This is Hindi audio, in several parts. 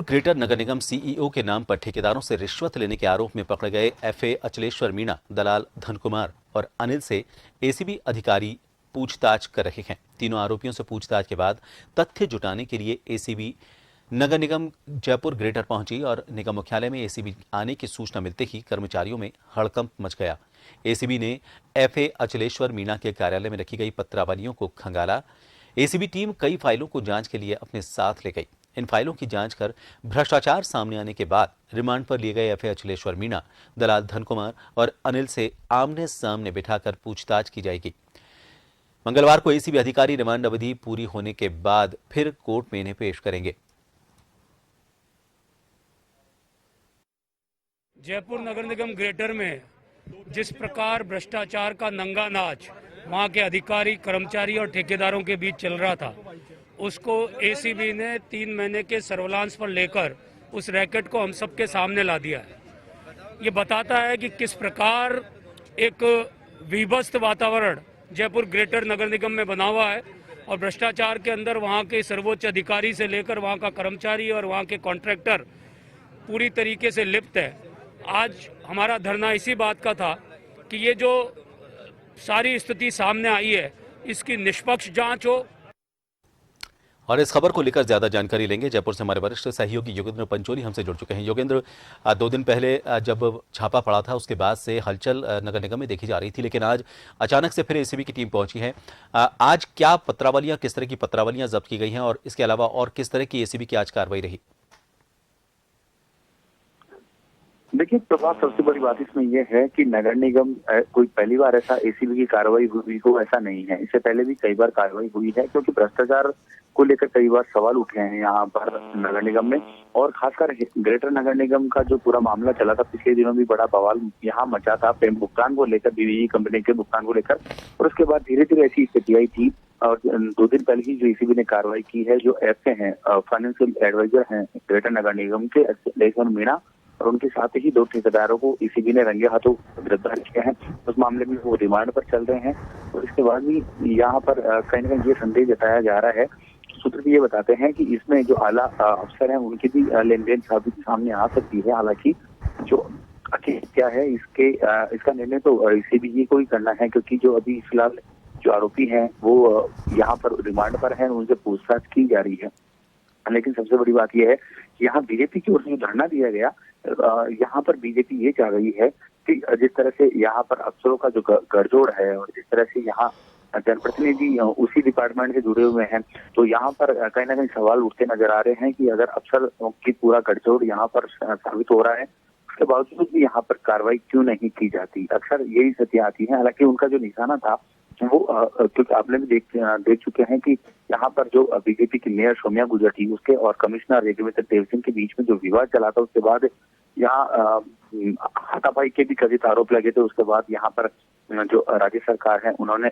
ग्रेटर नगर निगम सीईओ के नाम पर ठेकेदारों से रिश्वत लेने के आरोप में पकड़े गए एफए अचलेश्वर मीणा, दलाल धन कुमार और अनिल से एसीबी अधिकारी पूछताछ कर रहे हैं। तीनों आरोपियों से पूछताछ के बाद तथ्य जुटाने के लिए एसीबी नगर निगम जयपुर ग्रेटर पहुंची और निगम मुख्यालय में एसीबी आने की सूचना मिलते ही कर्मचारियों में हड़कंप मच गया। एसीबी ने एफए अचलेश्वर मीणा के कार्यालय में रखी गई पत्रावलियों को खंगाला। एसीबी टीम कई फाइलों को जांच के लिए अपने साथ ले गई। इन फाइलों की जांच कर भ्रष्टाचार सामने आने के बाद रिमांड पर लिए गए एफए अचलेश्वर मीणा, दलाल धन कुमार और अनिल से आमने सामने बिठाकर पूछताछ की जाएगी। मंगलवार को एसीबी अधिकारी रिमांड अवधि पूरी होने के बाद फिर कोर्ट में इन्हें पेश करेंगे। जयपुर नगर निगम ग्रेटर में जिस प्रकार भ्रष्टाचार का नंगा नाच वहां के अधिकारी, कर्मचारी और ठेकेदारों के बीच चल रहा था, उसको एसीबी ने 3 महीने के सर्विलांस पर लेकर उस रैकेट को हम सबके सामने ला दिया है। ये बताता है कि किस प्रकार एक विभत्स वातावरण जयपुर ग्रेटर नगर निगम में बना हुआ है और भ्रष्टाचार के अंदर वहाँ के सर्वोच्च अधिकारी से लेकर वहाँ का कर्मचारी और वहाँ के कॉन्ट्रैक्टर पूरी तरीके से लिप्त है। आज हमारा धरना इसी बात का था कि ये जो सारी स्थिति सामने आई है, इसकी निष्पक्ष जांच हो। और इस खबर को लेकर ज्यादा जानकारी लेंगे। जयपुर से हमारे वरिष्ठ सहयोगी योगेंद्र पंचोली हमसे जुड़ चुके हैं। योगेंद्र, 2 दिन पहले जब छापा पड़ा था उसके बाद से हलचल नगर निगम में देखी जा रही थी, लेकिन आज अचानक से फिर एसीबी की टीम पहुंची है। आज क्या पत्रावलियां, किस तरह की पत्रावलियां जब्त की गई हैं और इसके अलावा और किस तरह की एसीबी की आज कार्रवाई रही? देखिए प्रभात, सबसे बड़ी बात इसमें यह है कि नगर निगम कोई पहली बार ऐसा एसीबी की कार्रवाई हुई हो ऐसा नहीं है। इससे पहले भी कई बार कार्रवाई हुई है, क्योंकि भ्रष्टाचार को लेकर कई बार सवाल उठे हैं यहाँ पर नगर निगम में। और खासकर ग्रेटर नगर निगम का जो पूरा मामला चला था, पिछले दिनों भी बड़ा बवाल यहाँ मचा था भुगतान को लेकर, बीवीजी कंपनी के भुगतान को लेकर। और उसके बाद धीरे धीरे ऐसी स्थिति आई थी और 2 दिन पहले ही जो एसीबी ने कार्रवाई की है, जो एफए हैं, फाइनेंशियल एडवाइजर हैं ग्रेटर नगर निगम के अचलेश्वर मीणा और उनके साथ ही 2 ठेकेदारों को एसीबी ने रंगे हाथों गिरफ्तार किया है। उस मामले में वो रिमांड पर चल रहे हैं। और इसके बाद भी यहाँ पर कहीं न कहीं ये संदेह जताया जा रहा है, सूत्र भी ये बताते हैं कि इसमें जो आला अफसर हैं उनकी भी लेन देन सामने आ सकती है। हालांकि जो आखिर क्या है इसका निर्णय तो एसीबी ही को ही करना है, क्योंकि जो अभी फिलहाल जो आरोपी हैं वो यहाँ पर रिमांड पर हैं, उनसे पूछताछ की जा रही है। लेकिन सबसे बड़ी बात यह है कि यहाँ बीजेपी की ओर से जो धरना दिया गया, यहाँ पर बीजेपी ये चाह रही है कि जिस तरह से यहाँ पर अफसरों का जो गठजोड़ है और जिस तरह से यहाँ जनप्रतिनिधि उसी डिपार्टमेंट से जुड़े हुए हैं, तो यहाँ पर कहीं ना कहीं सवाल उठते नजर आ रहे हैं कि अगर अफसर की पूरा गठजोड़ यहाँ पर साबित हो रहा है, उसके बावजूद भी यहाँ पर कार्रवाई क्यों नहीं की जाती। अक्सर यही स्थिति आती है। हालांकि उनका जो निशाना था वो, क्योंकि आपने भी देख चुके हैं कि यहाँ पर जो बीजेपी की मेयर सौम्या गुर्जर थी, उसके और कमिश्नर यज्ञमित्र देव सिंह के बीच में जो विवाद चला था, उसके बाद यहाँ हाथापाई के भी कथित आरोप लगे थे। उसके बाद यहाँ पर जो राज्य सरकार है उन्होंने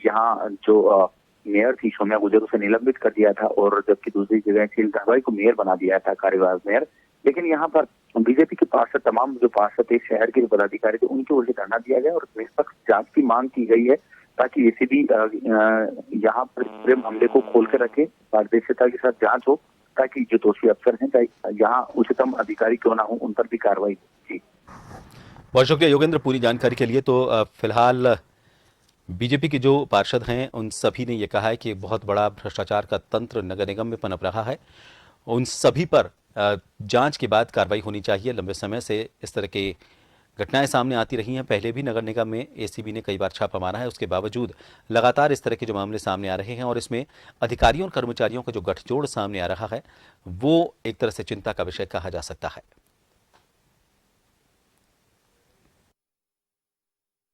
यहाँ जो मेयर थी सौम्या गुर्जर, उसे निलंबित कर दिया था और जबकि दूसरी जगह शील धाबाई को मेयर बना दिया था, कार्यवाहक मेयर। लेकिन यहाँ पर बीजेपी के पार्षद, तमाम जो पार्षद थे, शहर के पदाधिकारी थे, उनकी ओर से धरना दिया गया और निष्पक्ष जांच की मांग की गई है, ताकि एसीबी यहाँ पर पूरे मामले को खोल कर रखे, पारदर्शिता के साथ जांच हो, ताकि जो दोषी अफसर हैं, चाहे यहाँ उच्चतम अधिकारी क्यों ना हो, उन पर भी कार्रवाई हो। बहुत शुक्रिया योगेंद्र पूरी जानकारी के लिए। तो फिलहाल बीजेपी के जो पार्षद हैं उन सभी ने यह कहा है कि बहुत बड़ा भ्रष्टाचार का तंत्र नगर निगम में पनप रहा है, उन सभी पर जांच के बाद कार्रवाई होनी चाहिए। लंबे समय से इस तरह के घटनाएं सामने आती रही हैं। पहले भी नगर निगम में एसीबी ने कई बार छापा मारा है, उसके बावजूद लगातार इस तरह के जो मामले सामने आ रहे हैं और इसमें अधिकारियों और कर्मचारियों का जो गठजोड़ सामने आ रहा है, वो एक तरह से चिंता का विषय कहा जा सकता है।